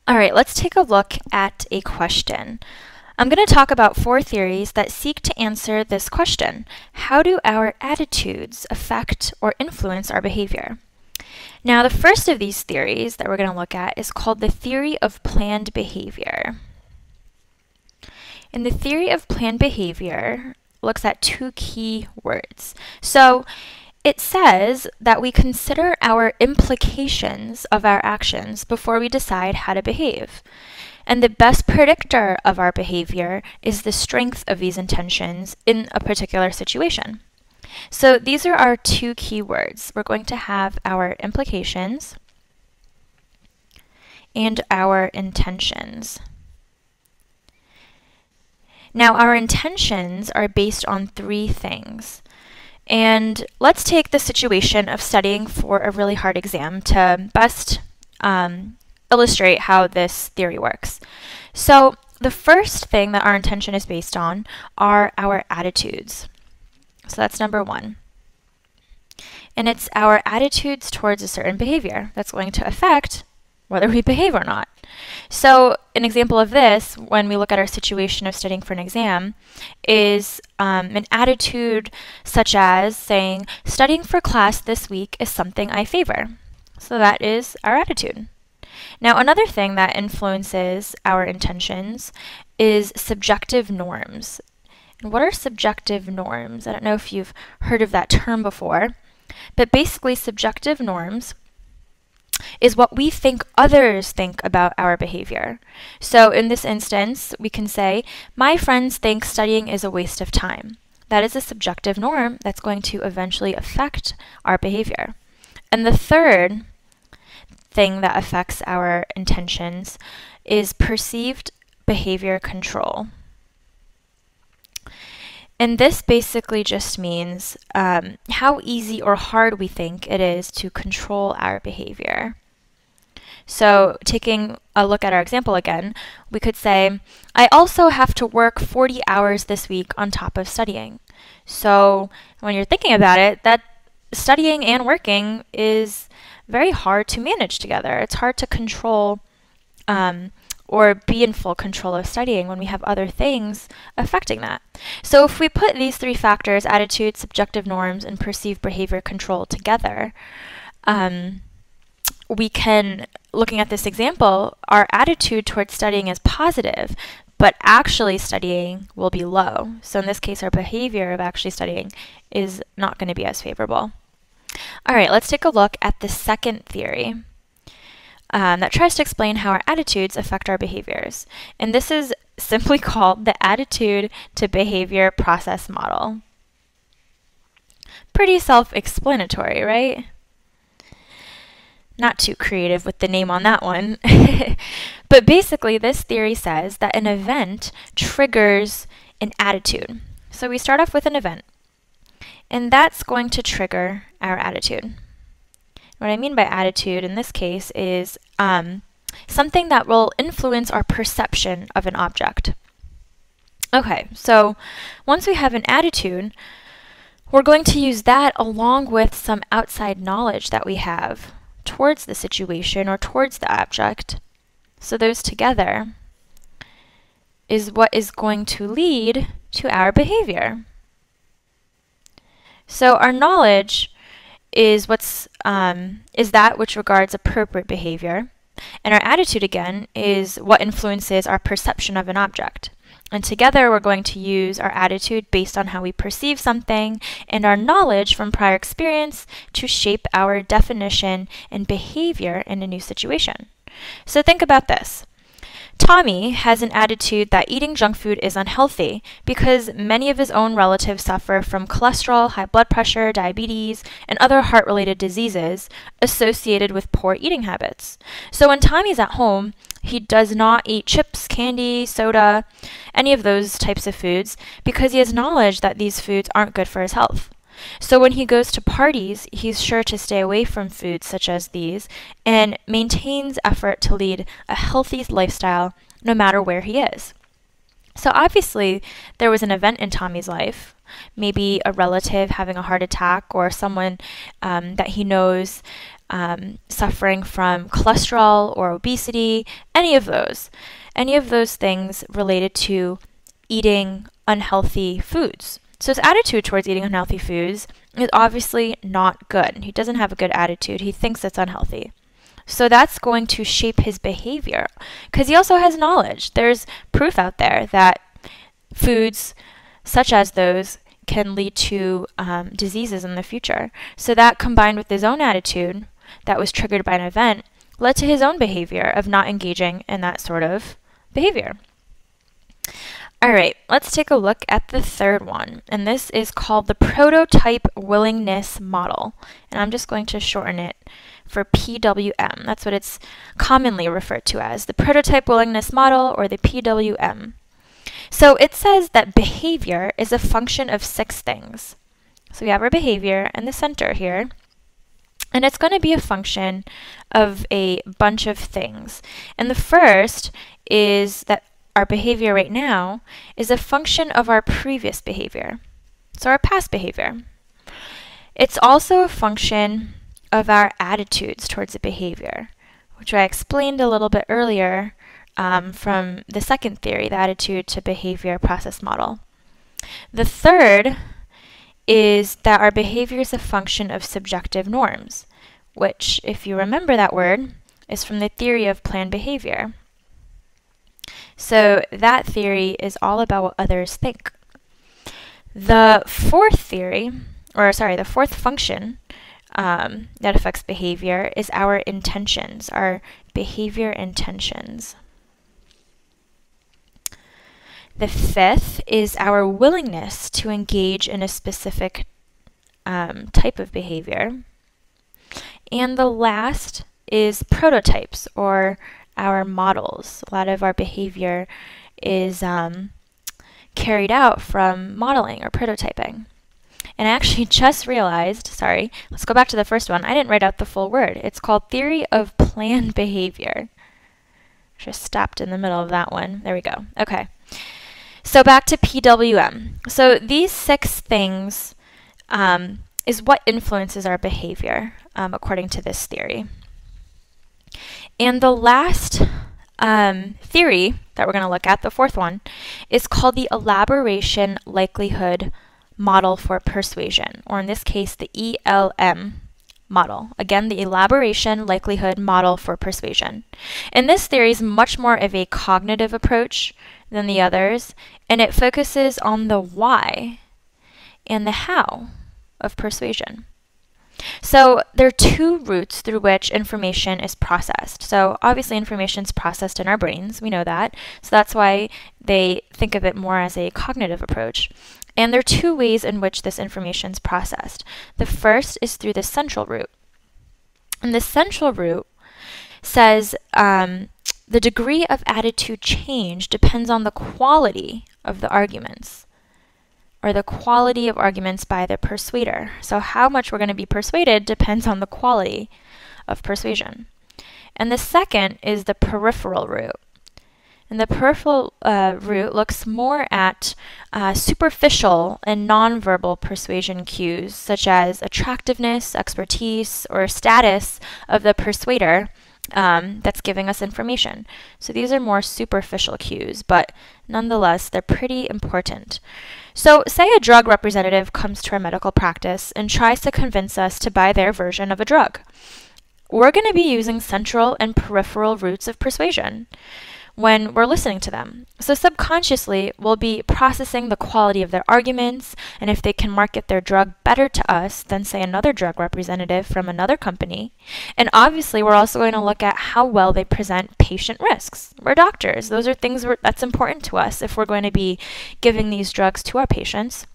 All right, let's take a look at a question. I'm going to talk about 4 theories that seek to answer this question. How do our attitudes affect or influence our behavior? Now, the first of these theories that we're going to look at is called the theory of planned behavior. And the theory of planned behavior looks at 2 key words. So, it says that we consider our implications of our actions before we decide how to behave. And the best predictor of our behavior is the strength of these intentions in a particular situation. So these are our 2 key words. We're going to have our implications and our intentions. Now, our intentions are based on 3 things. And let's take the situation of studying for a really hard exam to best illustrate how this theory works. So the first thing that our intention is based on are our attitudes. So that's number 1. And it's our attitudes towards a certain behavior that's going to affect whether we behave or not. So an example of this, when we look at our situation of studying for an exam, is an attitude such as saying, studying for class this week is something I favor. So that is our attitude. Now, another thing that influences our intentions is subjective norms. And what are subjective norms? I don't know if you've heard of that term before, but basically subjective norms is what we think others think about our behavior. So in this instance, we can say, my friends think studying is a waste of time. That is a subjective norm that's going to eventually affect our behavior. And the third thing that affects our intentions is perceived behavior control. And this basically just means how easy or hard we think it is to control our behavior. So taking a look at our example again, we could say, I also have to work 40 hours this week on top of studying. So when you're thinking about it, that studying and working is very hard to manage together. It's hard to control or be in full control of studying when we have other things affecting that. So if we put these 3 factors, attitude, subjective norms, and perceived behavior control together, we can, looking at this example, our attitude towards studying is positive, but actually studying will be low. So in this case, our behavior of actually studying is not going to be as favorable. All right, let's take a look at the second theory that tries to explain how our attitudes affect our behaviors. And this is simply called the attitude to behavior process model. Pretty self-explanatory, right? Not too creative with the name on that one. But basically, this theory says that an event triggers an attitude. So we start off with an event, and that's going to trigger our attitude. What I mean by attitude in this case is something that will influence our perception of an object. Okay, so once we have an attitude, we're going to use that along with some outside knowledge that we have towards the situation or towards the object. So those together is what is going to lead to our behavior. So our knowledge is that which regards appropriate behavior, and our attitude again is what influences our perception of an object. And together we're going to use our attitude based on how we perceive something and our knowledge from prior experience to shape our definition and behavior in a new situation. So think about this. Tommy has an attitude that eating junk food is unhealthy because many of his own relatives suffer from cholesterol, high blood pressure, diabetes, and other heart-related diseases associated with poor eating habits. So when Tommy's at home, he does not eat chips, candy, soda, any of those types of foods because he has knowledge that these foods aren't good for his health. So when he goes to parties, he's sure to stay away from foods such as these and maintains effort to lead a healthy lifestyle no matter where he is. So obviously, there was an event in Tommy's life, maybe a relative having a heart attack or someone that he knows suffering from cholesterol or obesity, any of those things related to eating unhealthy foods. So his attitude towards eating unhealthy foods is obviously not good. He doesn't have a good attitude. He thinks it's unhealthy. So that's going to shape his behavior because he also has knowledge. There's proof out there that foods such as those can lead to diseases in the future. So that combined with his own attitude that was triggered by an event led to his own behavior of not engaging in that sort of behavior. All right, let's take a look at the third one, and this is called the Prototype Willingness Model, and I'm just going to shorten it for PWM. That's what it's commonly referred to as, the Prototype Willingness Model, or the PWM. So it says that behavior is a function of 6 things. So we have our behavior in the center here, and it's going to be a function of a bunch of things. And the first is that our behavior right now is a function of our previous behavior, so our past behavior. It's also a function of our attitudes towards the behavior, which I explained a little bit earlier from the second theory, the attitude to behavior process model. The third is that our behavior is a function of subjective norms, which, if you remember that word, is from the theory of planned behavior. So that theory is all about what others think. The fourth function that affects behavior is our intentions, our behavior intentions. The fifth is our willingness to engage in a specific type of behavior. And the last is prototypes, or our models. A lot of our behavior is carried out from modeling or prototyping. And I actually just realized, sorry, let's go back to the first one. I didn't write out the full word. It's called theory of planned behavior. Just stopped in the middle of that one. There we go. Okay. So back to PWM. So these 6 things is what influences our behavior according to this theory. And the last theory that we're going to look at, the fourth one, is called the Elaboration Likelihood Model for Persuasion, or in this case, the ELM model. Again, the Elaboration Likelihood Model for Persuasion. And this theory is much more of a cognitive approach than the others, and it focuses on the why and the how of persuasion. So there are 2 routes through which information is processed. So obviously information is processed in our brains, we know that. So that's why they think of it more as a cognitive approach. And there are 2 ways in which this information is processed. The first is through the central route. And the central route says the degree of attitude change depends on the quality of the arguments, or the quality of arguments by the persuader. So how much we're going to be persuaded depends on the quality of persuasion. And the second is the peripheral route. And the peripheral route looks more at superficial and nonverbal persuasion cues, such as attractiveness, expertise, or status of the persuader that's giving us information. So these are more superficial cues, but nonetheless, they're pretty important. So say a drug representative comes to our medical practice and tries to convince us to buy their version of a drug. We're going to be using central and peripheral routes of persuasion when we're listening to them. So subconsciously, we'll be processing the quality of their arguments and if they can market their drug better to us than, say, another drug representative from another company. And obviously, we're also going to look at how well they present patient risks. We're doctors. Those are things that's important to us if we're going to be giving these drugs to our patients.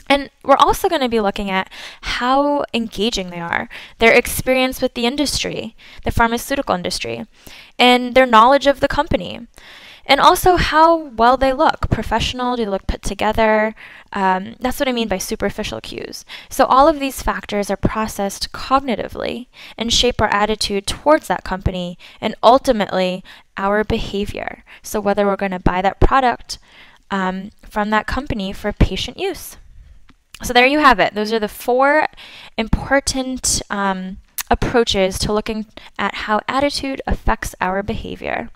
And we're also going to be looking at how engaging they are, their experience with the industry, the pharmaceutical industry, and their knowledge of the company. And also how well they look. Professional, do they look put together? That's what I mean by superficial cues. So all of these factors are processed cognitively and shape our attitude towards that company and ultimately our behavior. So whether we're going to buy that product from that company for patient use. So there you have it. Those are the 4 important approaches to looking at how attitude affects our behavior.